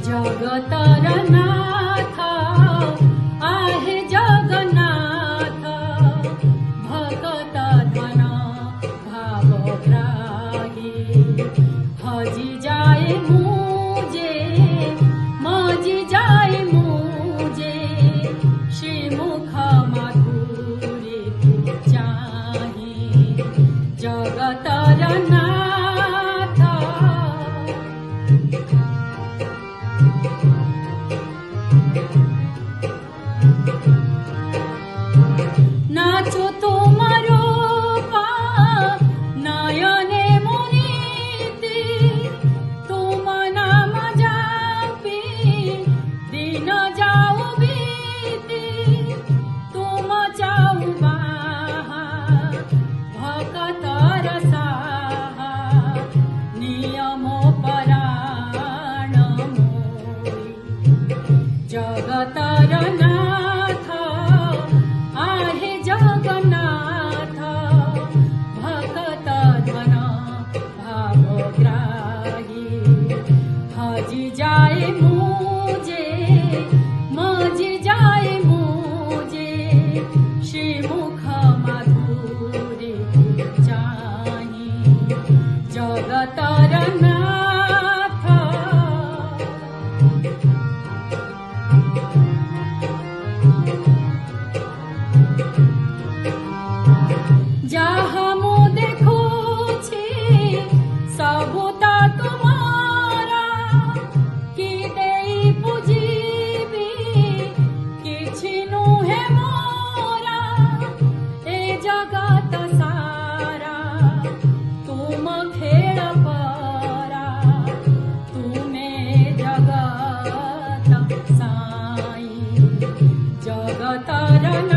जगतर नाथ आहे जगन्नाथ भगत धन भावग्राही हजी जाए मुझे मजी जाए मुझे श्रीमुख मधुरी चाही जगतर नाथ नाचो तुम्हारो नयने मुनीति तुम नाम जापी दिन जाऊ बीती तुम जाऊ बाहा भगतर साहा नियम पराण मोरी जगतर नाथ आहे जगन्नाथ भगत धन भावग्राही हजी जाए मुझे मजी जाए मुझे श्रीमुख मधुरी चाही जगतर नाथ जहाँ मु देखुछि सबुता तुम्हारा कि देई पूजिबी किछि नुहे मोरा ए जगत सारा तुम खेल परा तुमे जगत साई जगतर